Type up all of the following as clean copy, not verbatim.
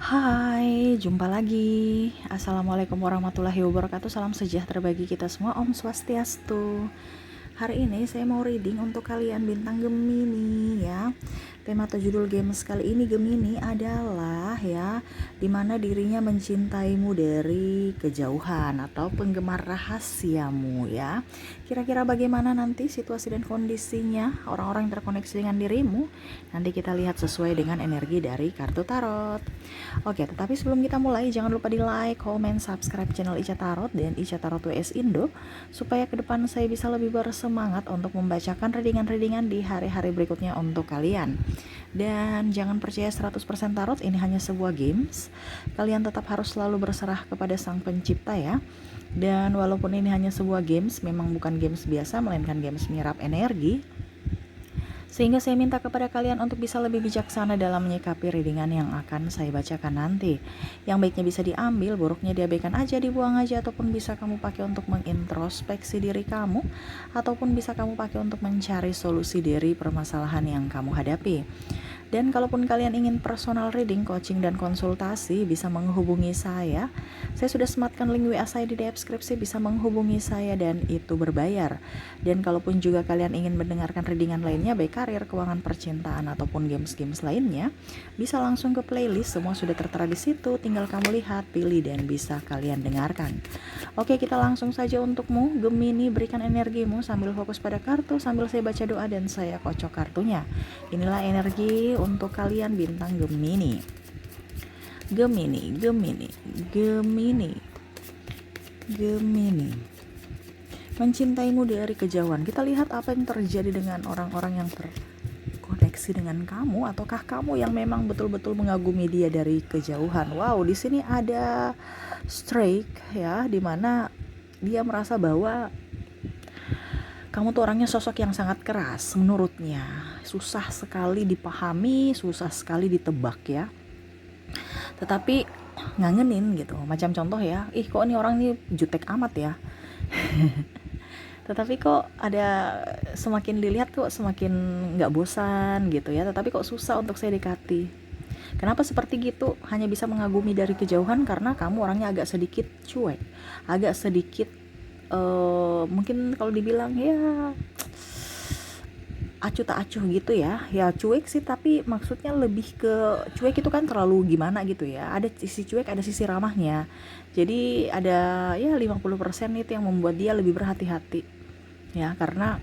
Hai, jumpa lagi. Assalamualaikum warahmatullahi wabarakatuh. Salam sejahtera bagi kita semua. Om Swastiastu. Hari ini saya mau reading untuk kalian bintang Gemini ya. Tema atau judul games kali ini Gemini adalah ya, dimana dirinya mencintaimu dari kejauhan atau penggemar rahasiamu ya. Kira-kira bagaimana nanti situasi dan kondisinya orang-orang yang terkoneksi dengan dirimu? Nanti kita lihat sesuai dengan energi dari kartu tarot. Oke, tetapi sebelum kita mulai, jangan lupa di like, comment, subscribe channel Ica Tarot dan Ica Tarot WS Indo, supaya ke depan saya bisa lebih bersemangat untuk membacakan readingan-readingan di hari-hari berikutnya untuk kalian. Dan jangan percaya 100% tarot, ini hanya sebuah games. Kalian tetap harus selalu berserah kepada Sang Pencipta ya. Dan walaupun ini hanya sebuah games, memang bukan games biasa, melainkan games menyerap energi. Sehingga saya minta kepada kalian untuk bisa lebih bijaksana dalam menyikapi readingan yang akan saya bacakan nanti. Yang baiknya bisa diambil, buruknya diabaikan aja, dibuang aja, ataupun bisa kamu pakai untuk mengintrospeksi diri kamu, ataupun bisa kamu pakai untuk mencari solusi dari permasalahan yang kamu hadapi. Dan kalaupun kalian ingin personal reading, coaching, dan konsultasi, bisa menghubungi saya. Saya sudah sematkan link WA saya di deskripsi, bisa menghubungi saya dan itu berbayar. Dan kalaupun juga kalian ingin mendengarkan readingan lainnya, baik karir, keuangan, percintaan, ataupun games-games lainnya, bisa langsung ke playlist, semua sudah tertera di situ, tinggal kamu lihat, pilih, dan bisa kalian dengarkan. Oke, kita langsung saja untukmu, Gemini, berikan energimu sambil fokus pada kartu, sambil saya baca doa dan saya kocok kartunya. Inilah energi untuk kalian bintang Gemini. Gemini, Gemini, Gemini, Gemini. Mencintaimu dari kejauhan. Kita lihat apa yang terjadi dengan orang-orang yang terkoneksi dengan kamu, ataukah kamu yang memang betul-betul mengagumi dia dari kejauhan. Wow, di sini ada strike ya, dimana dia merasa bahwa kamu tuh orangnya sosok yang sangat keras menurutnya, susah sekali dipahami, susah sekali ditebak ya. Tetapi ngangenin gitu, macam contoh ya, kok ini orang ini jutek amat ya. Tetapi kok ada, semakin dilihat kok semakin nggak bosan gitu ya, tetapi kok susah untuk saya dekati. Kenapa seperti gitu? Hanya bisa mengagumi dari kejauhan karena kamu orangnya agak sedikit cuek, agak sedikit mungkin kalau dibilang ya acuh tak acuh gitu ya cuek sih, tapi maksudnya lebih ke cuek itu kan terlalu gimana gitu ya, ada sisi cuek, ada sisi ramahnya, jadi ada ya 50% itu yang membuat dia lebih berhati-hati ya, karena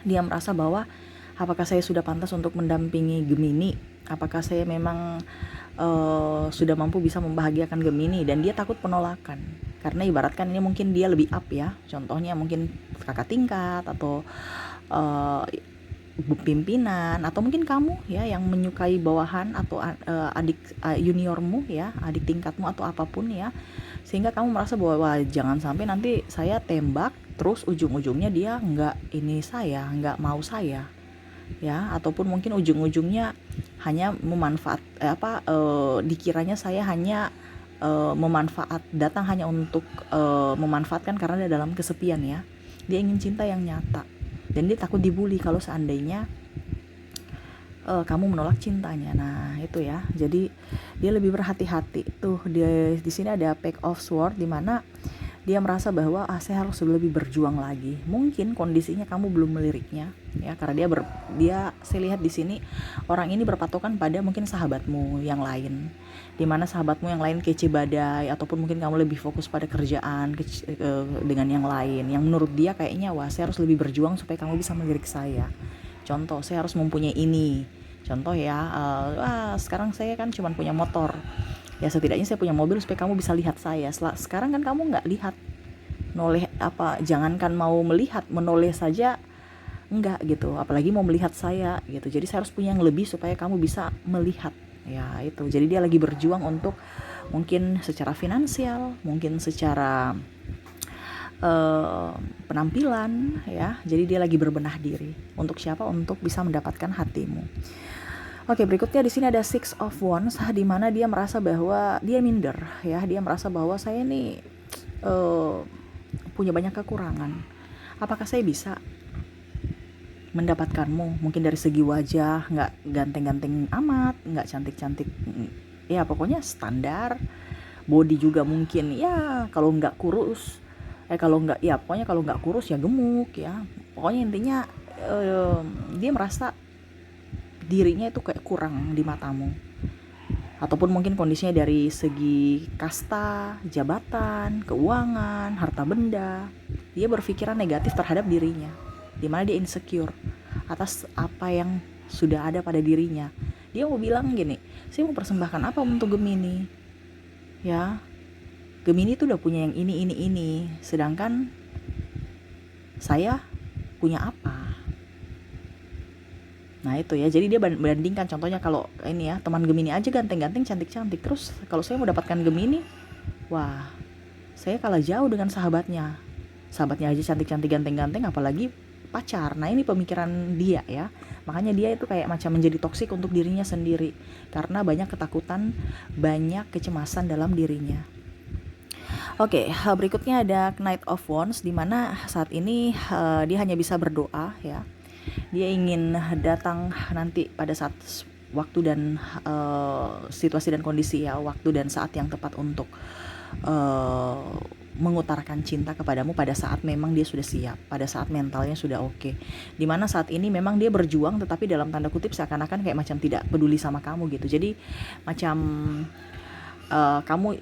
dia merasa bahwa apakah saya sudah pantas untuk mendampingi Gemini, apakah saya memang sudah mampu bisa membahagiakan Gemini, dan dia takut penolakan. Karena ibaratkan ini mungkin dia lebih up ya, contohnya mungkin kakak tingkat atau pimpinan, atau mungkin kamu ya yang menyukai bawahan atau adik juniormu ya, adik tingkatmu atau apapun ya, sehingga kamu merasa bahwa wah, jangan sampai nanti saya tembak terus ujung-ujungnya dia nggak mau saya ya, ataupun mungkin ujung-ujungnya hanya dikiranya saya hanya datang hanya untuk memanfaatkan karena dia dalam kesepian ya. Dia ingin cinta yang nyata, dan dia takut dibully kalau seandainya kamu menolak cintanya. Nah itu ya, jadi dia lebih berhati-hati tuh. Dia di sini ada Pack of Sword, di mana dia merasa bahwa saya harus lebih berjuang lagi. Mungkin kondisinya kamu belum meliriknya ya, karena dia saya lihat di sini orang ini berpatokan pada mungkin sahabatmu yang lain, dimana sahabatmu yang lain kece badai, ataupun mungkin kamu lebih fokus pada kerjaan dengan yang lain, yang menurut dia kayaknya wah saya harus lebih berjuang supaya kamu bisa melirik saya. Contoh, saya harus mempunyai ini. Contoh ya, sekarang saya kan cuma punya motor, ya setidaknya saya punya mobil supaya kamu bisa lihat saya. Sekarang kan kamu nggak lihat, noleh jangankan mau melihat, menoleh saja enggak gitu, apalagi mau melihat saya gitu. Jadi saya harus punya yang lebih supaya kamu bisa melihat ya itu. Jadi dia lagi berjuang untuk mungkin secara finansial, mungkin secara penampilan ya. Jadi dia lagi berbenah diri untuk siapa? Untuk bisa mendapatkan hatimu. Oke, berikutnya di sini ada Six of Wands, di mana dia merasa bahwa dia minder ya, dia merasa bahwa saya ini punya banyak kekurangan. Apakah saya bisa mendapatkanmu? Mungkin dari segi wajah nggak ganteng-ganteng amat, nggak cantik-cantik ya pokoknya standar, body juga mungkin ya kalau nggak kurus, kalau nggak ya pokoknya kalau nggak kurus ya gemuk ya, pokoknya intinya dia merasa dirinya itu kayak kurang di matamu, ataupun mungkin kondisinya dari segi kasta, jabatan, keuangan, harta benda, dia berpikiran negatif terhadap dirinya, dimana dia insecure atas apa yang sudah ada pada dirinya. Dia mau bilang gini, saya mau persembahkan apa untuk Gemini ya, Gemini tuh udah punya yang ini, sedangkan saya punya apa. Nah itu ya, jadi dia bandingkan, contohnya kalau ini ya, teman Gemini aja ganteng-ganteng, cantik-cantik, terus kalau saya mau dapatkan Gemini, wah saya kalah jauh dengan sahabatnya aja cantik-cantik, ganteng-ganteng, apalagi pacar. Nah ini pemikiran dia ya, makanya dia itu kayak macam menjadi toksik untuk dirinya sendiri, karena banyak ketakutan, banyak kecemasan dalam dirinya. Oke, berikutnya ada Knight of Wands, dimana saat ini dia hanya bisa berdoa ya. Dia ingin datang nanti pada saat waktu dan situasi dan kondisi ya, waktu dan saat yang tepat untuk mengutarakan cinta kepadamu pada saat memang dia sudah siap, pada saat mentalnya sudah oke. Dimana saat ini memang dia berjuang, tetapi dalam tanda kutip seakan-akan kayak macam tidak peduli sama kamu gitu. Jadi macam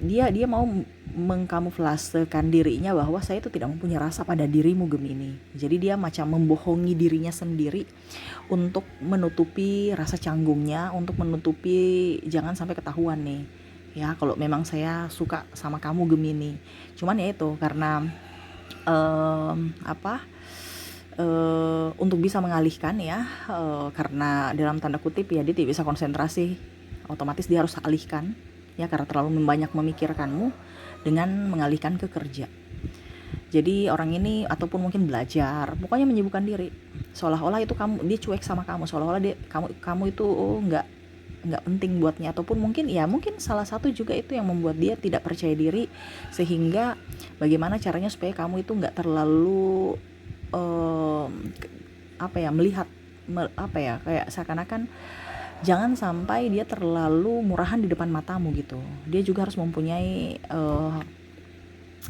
dia mau mengkamuflasekan dirinya bahwa saya itu tidak mempunyai rasa pada dirimu Gemini. Jadi dia macam membohongi dirinya sendiri untuk menutupi rasa canggungnya, untuk menutupi jangan sampai ketahuan nih ya kalau memang saya suka sama kamu Gemini. Cuman ya itu karena untuk bisa mengalihkan ya, karena dalam tanda kutip ya dia tidak bisa konsentrasi, otomatis dia harus alihkan ya, karena terlalu banyak memikirkanmu, dengan mengalihkan ke kerja. Jadi orang ini ataupun mungkin belajar, pokoknya menyibukkan diri, seolah-olah itu dia cuek sama kamu, seolah-olah kamu itu nggak penting buatnya, ataupun mungkin salah satu juga itu yang membuat dia tidak percaya diri, sehingga bagaimana caranya supaya kamu itu nggak terlalu melihat kayak seakan-akan jangan sampai dia terlalu murahan di depan matamu gitu. Dia juga harus mempunyai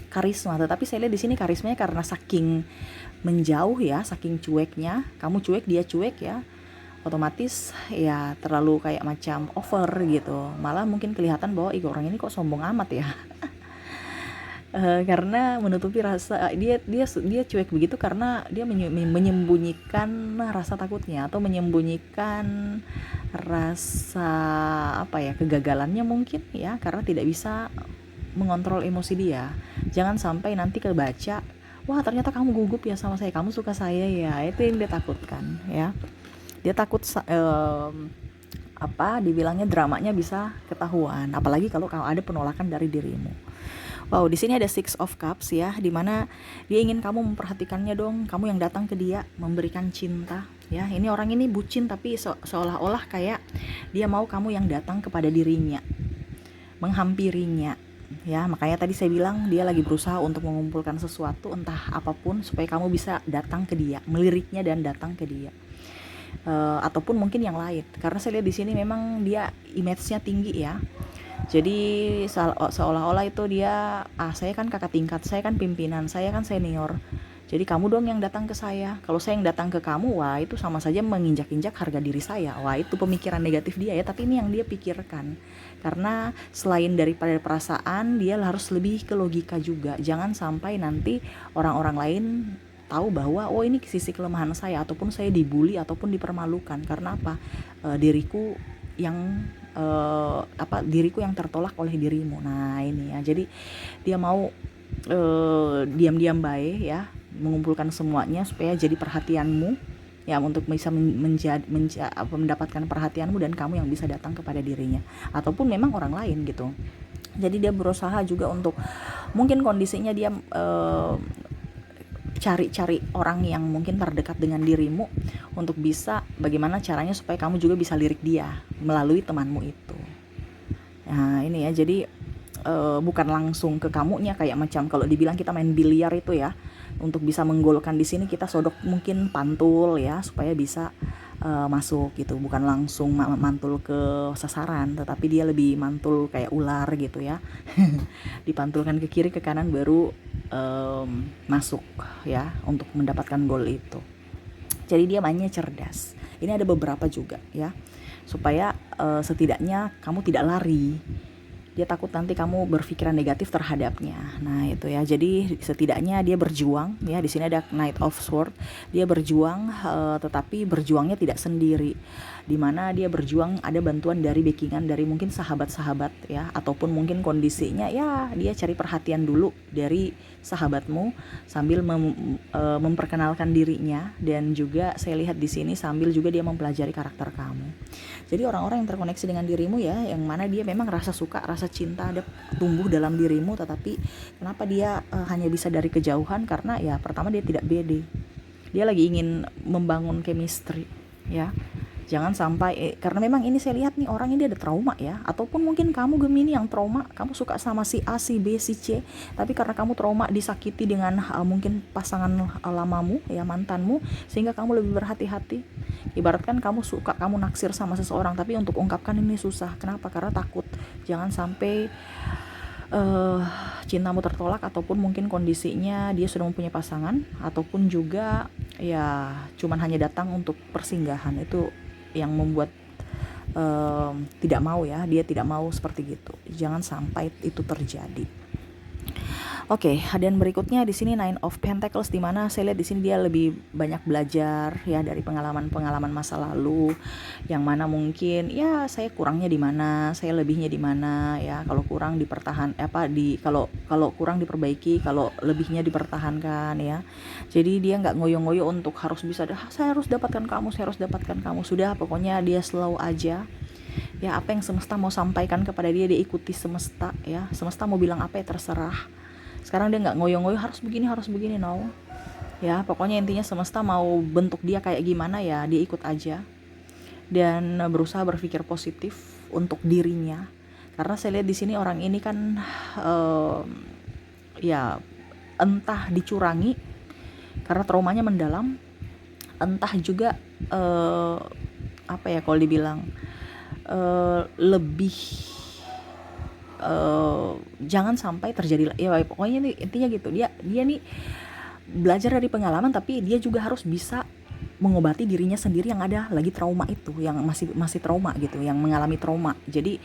karisma, tetapi saya lihat di sini karismanya karena saking menjauh ya, saking cueknya, kamu cuek dia cuek ya, otomatis ya terlalu kayak macam over gitu. Malah mungkin kelihatan bahwa orang ini kok sombong amat ya. Karena menutupi rasa dia cuek begitu karena dia menyembunyikan rasa takutnya, atau menyembunyikan rasa kegagalannya mungkin ya, karena tidak bisa mengontrol emosi dia. Jangan sampai nanti kebaca, wah ternyata kamu gugup ya sama saya, kamu suka saya ya, itu yang dia takutkan ya. Dia takut dibilangnya dramanya bisa ketahuan, apalagi kalau ada penolakan dari dirimu. Wow, di sini ada Six of Cups ya, dimana dia ingin kamu memperhatikannya dong, kamu yang datang ke dia memberikan cinta ya. Ini orang ini bucin, tapi seolah-olah kayak dia mau kamu yang datang kepada dirinya, menghampirinya ya. Makanya tadi saya bilang dia lagi berusaha untuk mengumpulkan sesuatu, entah apapun, supaya kamu bisa datang ke dia, meliriknya dan datang ke dia. Ataupun mungkin yang lain, karena saya lihat di sini memang dia image-nya tinggi ya. Jadi seolah-olah itu dia, saya kan kakak tingkat, saya kan pimpinan, saya kan senior, jadi kamu dong yang datang ke saya. Kalau saya yang datang ke kamu, wah itu sama saja menginjak-injak harga diri saya. Wah itu pemikiran negatif dia ya, tapi ini yang dia pikirkan. Karena selain daripada perasaan, dia harus lebih ke logika juga. Jangan sampai nanti orang-orang lain tahu bahwa ini sisi kelemahan saya, ataupun saya dibully ataupun dipermalukan. Karena apa? Diriku yang tertolak oleh dirimu. Nah ini ya, jadi dia mau diam-diam baik ya, mengumpulkan semuanya supaya jadi perhatianmu ya, untuk bisa mendapatkan perhatianmu, dan kamu yang bisa datang kepada dirinya ataupun memang orang lain gitu. Jadi dia berusaha juga untuk, mungkin kondisinya dia cari orang yang mungkin terdekat dengan dirimu, untuk bisa bagaimana caranya supaya kamu juga bisa lirik dia melalui temanmu itu. Nah ini ya, jadi bukan langsung ke kamunya, kayak macam kalau dibilang kita main biliar itu ya, untuk bisa menggolkan di sini kita sodok mungkin pantul ya, supaya bisa masuk gitu, bukan langsung mantul ke sasaran, tetapi dia lebih mantul kayak ular gitu ya. Dipantulkan ke kiri ke kanan baru masuk ya untuk mendapatkan gol itu. Jadi dia mainnya cerdas. Ini ada beberapa juga ya, supaya setidaknya kamu tidak lari. Dia takut nanti kamu berpikiran negatif terhadapnya. Nah itu ya, jadi setidaknya dia berjuang ya. Di sini ada Knight of Sword, dia berjuang, tetapi berjuangnya tidak sendiri, dimana dia berjuang ada bantuan dari backingan dari mungkin sahabat-sahabat ya, ataupun mungkin kondisinya ya dia cari perhatian dulu dari sahabatmu sambil memperkenalkan dirinya, dan juga saya lihat di sini sambil juga dia mempelajari karakter kamu. Jadi orang-orang yang terkoneksi dengan dirimu ya, yang mana dia memang rasa suka, rasa cinta ada tumbuh dalam dirimu, tetapi kenapa dia hanya bisa dari kejauhan? Karena ya pertama dia tidak pede. Dia lagi ingin membangun chemistry ya. Jangan sampai karena memang ini saya lihat nih orang ini ada trauma ya, ataupun mungkin kamu Gemini yang trauma, kamu suka sama si A, si B, si C, tapi karena kamu trauma disakiti dengan mungkin pasangan lamamu ya, mantanmu, sehingga kamu lebih berhati-hati. Ibaratkan kamu suka, kamu naksir sama seseorang, tapi untuk ungkapkan ini susah. Kenapa? Karena takut jangan sampai cintamu tertolak, ataupun mungkin kondisinya dia sudah mempunyai pasangan, ataupun juga ya cuman hanya datang untuk persinggahan. Itu yang membuat tidak mau ya, dia tidak mau seperti gitu. Jangan sampai itu terjadi. Oke, dan berikutnya di sini Nine of Pentacles, di mana saya lihat di sini dia lebih banyak belajar ya dari pengalaman-pengalaman masa lalu, yang mana mungkin ya saya kurangnya di mana, saya lebihnya di mana ya. Kalau kurang kalau kurang diperbaiki, kalau lebihnya dipertahankan ya. Jadi dia nggak ngoyo-ngoyo untuk harus bisa, saya harus dapatkan kamu, saya harus dapatkan kamu. Sudah, pokoknya dia slow aja. Ya, apa yang semesta mau sampaikan kepada dia ikuti semesta ya. Semesta mau bilang apa ya terserah. Sekarang dia nggak ngoyo-ngoyo harus begini, no ya. Pokoknya intinya semesta mau bentuk dia kayak gimana ya, dia ikut aja, dan berusaha berpikir positif untuk dirinya. Karena saya lihat di sini orang ini kan ya entah dicurangi karena traumanya mendalam, entah juga apa ya kalau dibilang lebih jangan sampai terjadi ya. Pokoknya nih intinya gitu, dia nih belajar dari pengalaman, tapi dia juga harus bisa mengobati dirinya sendiri yang ada lagi trauma itu, yang masih trauma gitu, yang mengalami trauma. Jadi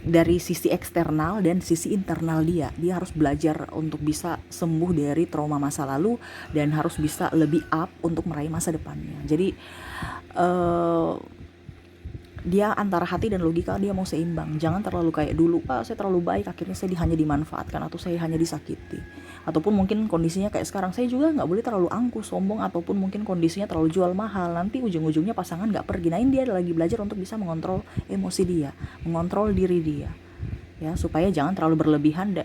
dari sisi eksternal dan sisi internal dia harus belajar untuk bisa sembuh dari trauma masa lalu, dan harus bisa lebih up untuk meraih masa depannya. Jadi dia antara hati dan logika dia mau seimbang. Jangan terlalu kayak dulu, saya terlalu baik akhirnya saya hanya dimanfaatkan atau saya hanya disakiti. Ataupun mungkin kondisinya kayak sekarang, saya juga nggak boleh terlalu angkuh, sombong, ataupun mungkin kondisinya terlalu jual mahal, nanti ujung-ujungnya pasangan nggak pergi. Nah, ini dia lagi belajar untuk bisa mengontrol emosi dia, mengontrol diri dia ya, supaya jangan terlalu berlebihan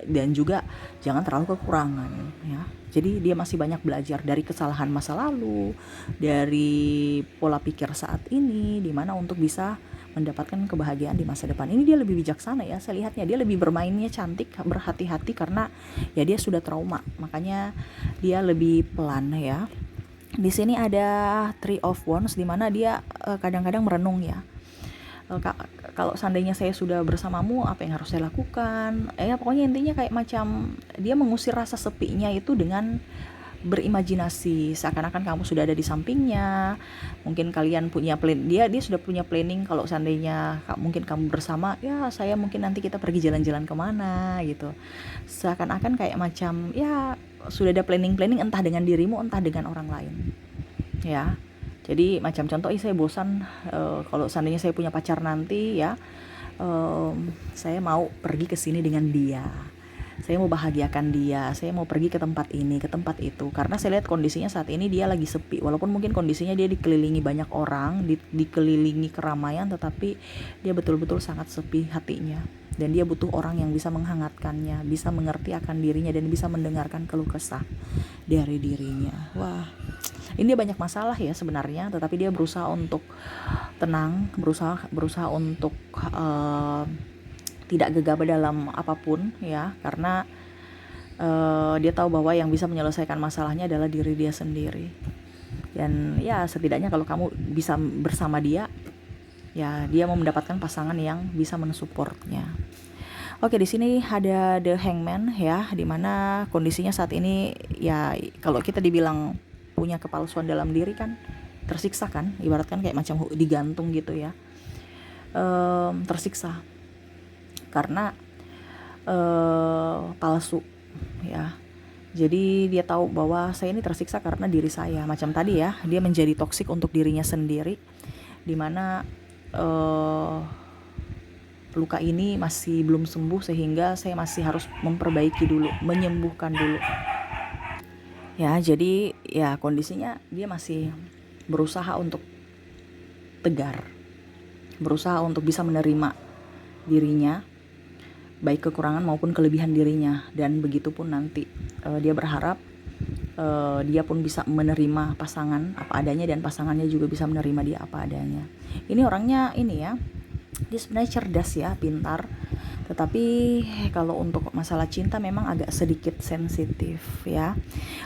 dan juga jangan terlalu kekurangan ya. Jadi dia masih banyak belajar dari kesalahan masa lalu, dari pola pikir saat ini, dimana untuk bisa mendapatkan kebahagiaan di masa depan. Ini dia lebih bijaksana ya, saya lihatnya dia lebih bermainnya cantik, berhati-hati, karena ya dia sudah trauma, makanya dia lebih pelan ya. Di sini ada Three of Wands, dimana dia kadang-kadang merenung ya. Kalau seandainya saya sudah bersamamu, apa yang harus saya lakukan ya. Pokoknya intinya kayak macam dia mengusir rasa sepinya itu dengan berimajinasi, seakan-akan kamu sudah ada di sampingnya. Mungkin kalian punya plan, dia sudah punya planning. Kalau seandainya mungkin kamu bersama, ya saya mungkin nanti kita pergi jalan-jalan kemana gitu. Seakan-akan kayak macam ya sudah ada planning entah dengan dirimu, entah dengan orang lain ya. Jadi macam contoh, saya bosan kalau seandainya saya punya pacar nanti ya, saya mau pergi ke sini dengan dia, saya mau bahagiakan dia, saya mau pergi ke tempat ini, ke tempat itu. Karena saya lihat kondisinya saat ini dia lagi sepi, walaupun mungkin kondisinya dia dikelilingi banyak orang, dikelilingi keramaian, tetapi dia betul-betul sangat sepi hatinya, dan dia butuh orang yang bisa menghangatkannya, bisa mengerti akan dirinya, dan bisa mendengarkan keluh kesah dari dirinya. Wah, ini dia banyak masalah ya sebenarnya, tetapi dia berusaha untuk tenang, berusaha untuk tidak gegabah dalam apapun ya, karena dia tahu bahwa yang bisa menyelesaikan masalahnya adalah diri dia sendiri. Dan ya setidaknya kalau kamu bisa bersama dia, ya dia mau mendapatkan pasangan yang bisa mensupportnya. Oke, di sini ada The Hangman ya, dimana kondisinya saat ini ya kalau kita dibilang punya kepalsuan dalam diri kan tersiksa kan, ibaratkan kayak macam digantung gitu ya. Tersiksa karena palsu ya. Jadi dia tahu bahwa saya ini tersiksa karena diri saya. Macam tadi ya, dia menjadi toksik untuk dirinya sendiri, dimana luka ini masih belum sembuh sehingga saya masih harus memperbaiki dulu, menyembuhkan dulu. Ya, jadi ya kondisinya dia masih berusaha untuk tegar, berusaha untuk bisa menerima dirinya, baik kekurangan maupun kelebihan dirinya, dan begitupun nanti dia berharap dia pun bisa menerima pasangan apa adanya dan pasangannya juga bisa menerima dia apa adanya. Ini orangnya ini ya, dia sebenarnya cerdas ya, pintar, tetapi kalau untuk masalah cinta memang agak sedikit sensitif ya.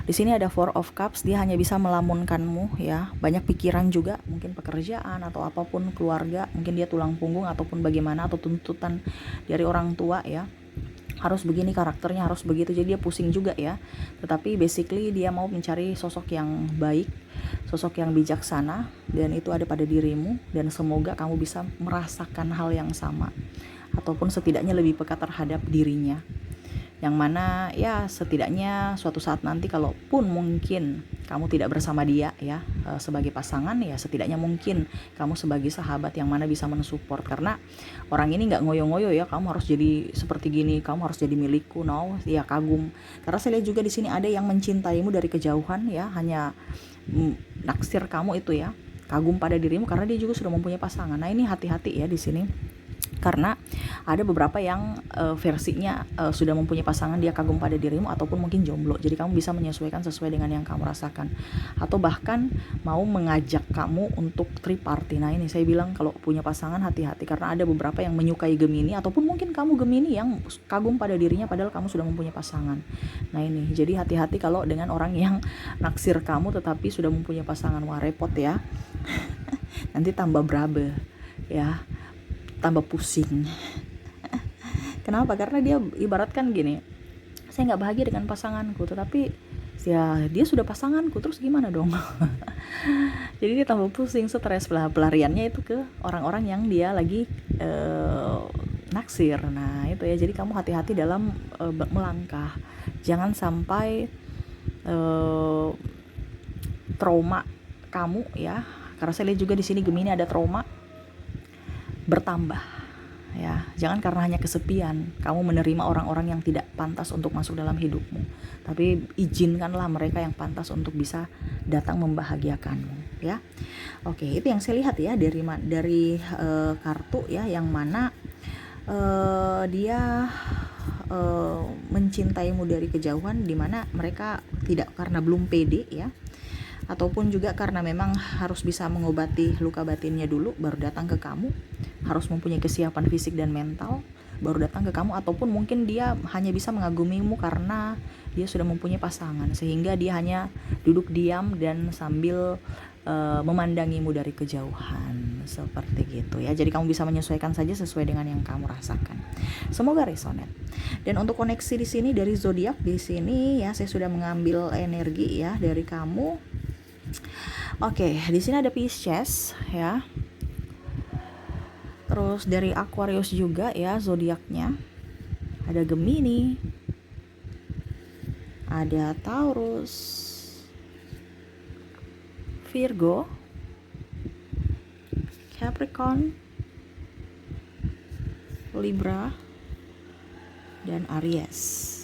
Di sini ada Four of Cups, dia hanya bisa melamunkanmu ya, banyak pikiran juga, mungkin pekerjaan atau apapun, keluarga, mungkin dia tulang punggung ataupun bagaimana, atau tuntutan dari orang tua ya, harus begini karakternya, harus begitu, jadi dia pusing juga ya. Tetapi basically dia mau mencari sosok yang baik, sosok yang bijaksana, dan itu ada pada dirimu, dan semoga kamu bisa merasakan hal yang sama ataupun setidaknya lebih peka terhadap dirinya, yang mana ya setidaknya suatu saat nanti kalaupun mungkin kamu tidak bersama dia ya sebagai pasangan, ya setidaknya mungkin kamu sebagai sahabat yang mana bisa mensupport, karena orang ini nggak ngoyo-ngoyo ya, kamu harus jadi seperti gini, kamu harus jadi milikku, no ya, kagum. Karena saya lihat juga di sini ada yang mencintaimu dari kejauhan ya, hanya naksir kamu itu ya, kagum pada dirimu karena dia juga sudah mempunyai pasangan. Nah ini hati-hati ya di sini, karena ada beberapa yang versinya sudah mempunyai pasangan, dia kagum pada dirimu, ataupun mungkin jomblo. Jadi kamu bisa menyesuaikan sesuai dengan yang kamu rasakan, atau bahkan mau mengajak kamu untuk triparty. Nah ini saya bilang kalau punya pasangan hati-hati, karena ada beberapa yang menyukai Gemini, ataupun mungkin kamu Gemini yang kagum pada dirinya padahal kamu sudah mempunyai pasangan. Nah ini jadi hati-hati kalau dengan orang yang naksir kamu tetapi sudah mempunyai pasangan. Wah repot ya. Nanti tambah berabe ya, tambah pusing. Kenapa? Karena dia ibaratkan gini, saya nggak bahagia dengan pasanganku, tetapi ya dia sudah pasanganku, terus gimana dong? Jadi dia tambah pusing, stres, pelariannya itu ke orang-orang yang dia lagi naksir. Nah itu ya, jadi kamu hati-hati dalam melangkah, jangan sampai trauma kamu ya, karena saya lihat juga di sini Gemini ada trauma bertambah ya. Jangan karena hanya kesepian kamu menerima orang-orang yang tidak pantas untuk masuk dalam hidupmu, tapi izinkanlah mereka yang pantas untuk bisa datang membahagiakanmu ya. Oke, itu yang saya lihat ya dari kartu ya, yang mana dia mencintaimu dari kejauhan, dimana mereka tidak karena belum pede ya, ataupun juga karena memang harus bisa mengobati luka batinnya dulu baru datang ke kamu, harus mempunyai kesiapan fisik dan mental baru datang ke kamu, ataupun mungkin dia hanya bisa mengagumimu karena dia sudah mempunyai pasangan, sehingga dia hanya duduk diam dan sambil memandangimu dari kejauhan seperti gitu ya. Jadi kamu bisa menyesuaikan saja sesuai dengan yang kamu rasakan. Semoga resonate. Dan untuk koneksi di sini dari zodiak di sini ya, saya sudah mengambil energi ya dari kamu. Oke, di sini ada Pisces ya. Terus dari Aquarius juga ya zodiaknya. Ada Gemini. Ada Taurus, Virgo, Capricorn, Libra, dan Aries.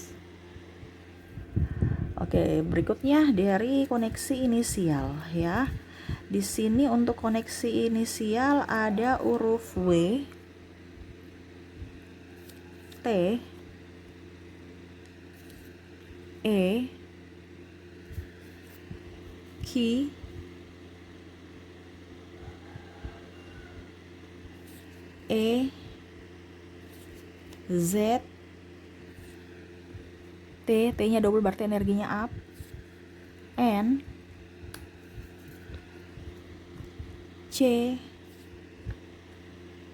Oke, berikutnya dari koneksi inisial ya. Di sini untuk koneksi inisial ada huruf W, T, E, Q, E, Z, T, T-nya double berarti energinya up, N, C,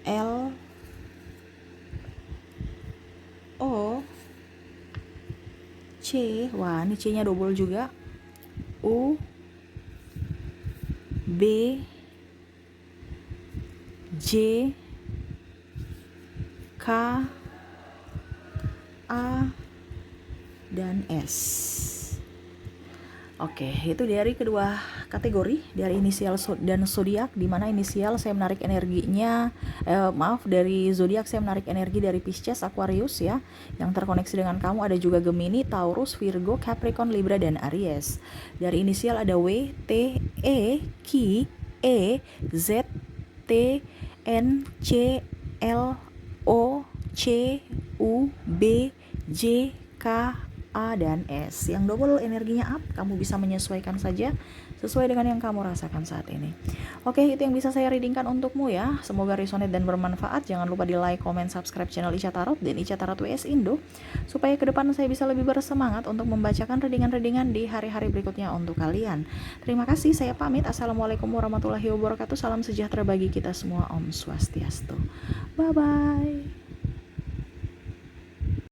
L, O, C, wah ini C nya double juga, U, B, J, K, A, dan S. Oke, itu dari kedua kategori, dari inisial dan zodiak, di mana inisial saya menarik energinya, dari zodiak saya menarik energi dari Pisces, Aquarius ya, yang terkoneksi dengan kamu. Ada juga Gemini, Taurus, Virgo, Capricorn, Libra, dan Aries. Dari inisial ada W, T, E, Q, E, Z, T, N, C, L, O, C, U, B, J, K, A, dan S. Yang double energinya up, kamu bisa menyesuaikan saja sesuai dengan yang kamu rasakan saat ini. Oke, itu yang bisa saya readingkan untukmu ya. Semoga resonate dan bermanfaat. Jangan lupa di like, comment, subscribe channel Ica Tarot dan Ica Tarot WS Indo, supaya ke depan saya bisa lebih bersemangat untuk membacakan readingan-readingan di hari-hari berikutnya untuk kalian. Terima kasih, saya pamit. Assalamualaikum warahmatullahi wabarakatuh. Salam sejahtera bagi kita semua. Om Swastiastu. Bye-bye.